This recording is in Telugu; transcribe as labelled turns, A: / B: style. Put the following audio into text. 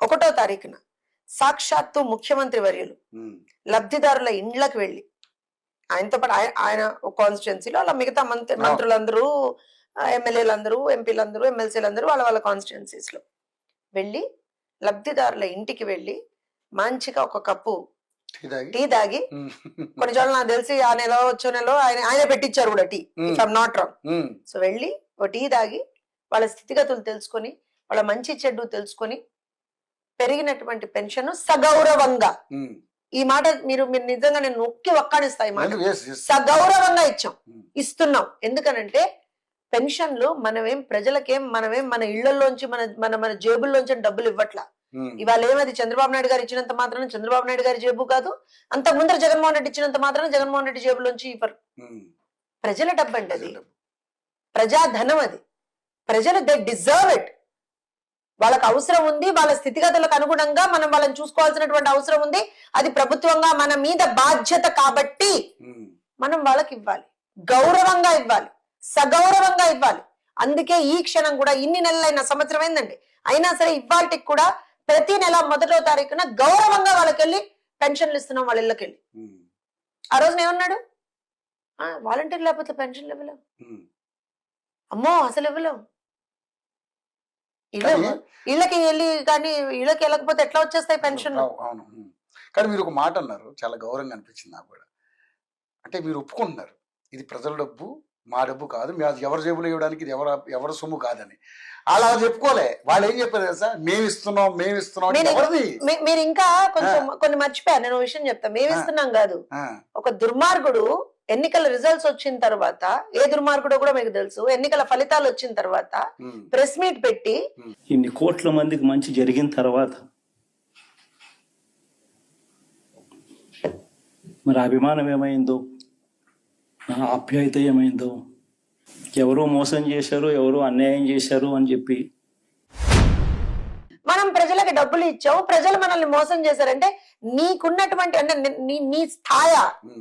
A: 1వ తారీఖున సాక్షాత్తు ముఖ్యమంత్రి వర్యులు లబ్ధిదారుల ఇండ్లకు వెళ్ళి ఆయనతో పాటు ఆయన కాన్స్టిట్యున్సీలో అలా మిగతా మంత్రులందరూ ఎమ్మెల్యేలందరూ ఎంపీలందరూ ఎమ్మెల్సీలందరూ వాళ్ళ వాళ్ళ కాన్స్టిట్యున్సీస్ లో వెళ్ళి లబ్ధిదారుల ఇంటికి వెళ్ళి మంచిగా ఒక కప్పు టీ తాగి కొన్ని చోట్ల నాకు తెలిసి ఆ నెల వచ్చే నెల ఆయన పెట్టించారు కూడా tea if I'm not wrong. So వెళ్ళి ఒక టీ తాగి వాళ్ళ స్థితిగతులు తెలుసుకొని వాళ్ళ మంచి చెడ్డు తెలుసుకొని పెరిగినటువంటి పెన్షన్ సగౌరవంగా, ఈ మాట మీరు నిజంగా నేను నొక్కి ఒక్కాడిస్తాయి మాట, సగౌరవంగా ఇస్తున్నాం. ఎందుకనంటే పెన్షన్లు మనమేం ప్రజలకేం మనమేం మన ఇళ్లలోంచి మన మన మన జేబుల్లోంచి డబ్బులు ఇవ్వట్లా. ఇవాళ ఏమది చంద్రబాబు నాయుడు గారు ఇచ్చినంత మాత్రాన చంద్రబాబు నాయుడు గారి జేబు కాదు, అంత ముందర జగన్మోహన్ రెడ్డి ఇచ్చినంత మాత్రాన జగన్మోహన్ రెడ్డి జేబులోంచి ఇవ్వరు. ప్రజల డబ్బు అండి అది, ప్రజాధనం అది. ప్రజలు దే డిజర్వ్ ఇట్. వాళ్ళకి అవసరం ఉంది, వాళ్ళ స్థితిగతులకు అనుగుణంగా మనం వాళ్ళని చూసుకోవాల్సినటువంటి అవసరం ఉంది. అది ప్రభుత్వంగా మన మీద బాధ్యత కాబట్టి మనం వాళ్ళకి ఇవ్వాలి, గౌరవంగా ఇవ్వాలి, సగౌరవంగా ఇవ్వాలి. అందుకే ఈ క్షణం కూడా ఇన్ని నెలలైన సంవత్సరం అయిందండి, అయినా సరే ఇవాళకి కూడా ప్రతి నెల 1వ తారీఖున గౌరవంగా వాళ్ళకి వెళ్ళి పెన్షన్లు ఇస్తున్నాం వాళ్ళ ఇళ్ళకి వెళ్ళి. ఆ రోజున ఏమన్నాడు, వాలంటీర్ లేకపోతే పెన్షన్లు ఇవ్వలేం, అమ్మో అసలు ఇవ్వలేం, ఇళ్ళకి వెళ్ళి కానీ ఇళ్ళకి వెళ్ళకపోతే ఎట్లా వచ్చేస్తాయి పెన్షన్లు.
B: అవును. కానీ మీరు ఒక మాట అన్నారు, చాలా గౌరవంగా అనిపించింది నాకు కూడా. అంటే మీరు ఒప్పుకుంటున్నారు ఇది ప్రజల డబ్బు, మా డబ్బు కాదు, అది ఎవరి జేబులో ఇవ్వడానికి ఇది ఎవరి సొమ్ము కాదని. అలా చెప్పుకోలే, వాళ్ళు ఏం చెప్పారు తెలుసా, మేము ఇస్తున్నాం.
A: మీరు ఇంకా కొంచెం కొన్ని మర్చిపోయారు. నేను విషయం చెప్తా, మేము ఇస్తున్నాం కాదు. ఒక దుర్మార్గుడు ఎన్నికల రిజల్ట్స్ వచ్చిన తర్వాత, ఏ దుర్మార్గుడో కూడా మీకు తెలుసు, ఎన్నికల ఫలితాలు వచ్చిన తర్వాత ప్రెస్ మీట్ పెట్టి
C: ఇన్ని కోట్ల మందికి మంచి జరిగిన తర్వాత మరి అభిమానం ఏమైందో, ఆప్యాయత ఏమైందో, ఎవరో మోసం చేశారు, ఎవరో అన్యాయం చేశారు అని చెప్పి
A: మనం ప్రజలకు డబ్బులు ఇచ్చాము, ప్రజలు మనల్ని మోసం చేశారంటే నీకున్నటువంటి అంటే నీ స్థాయి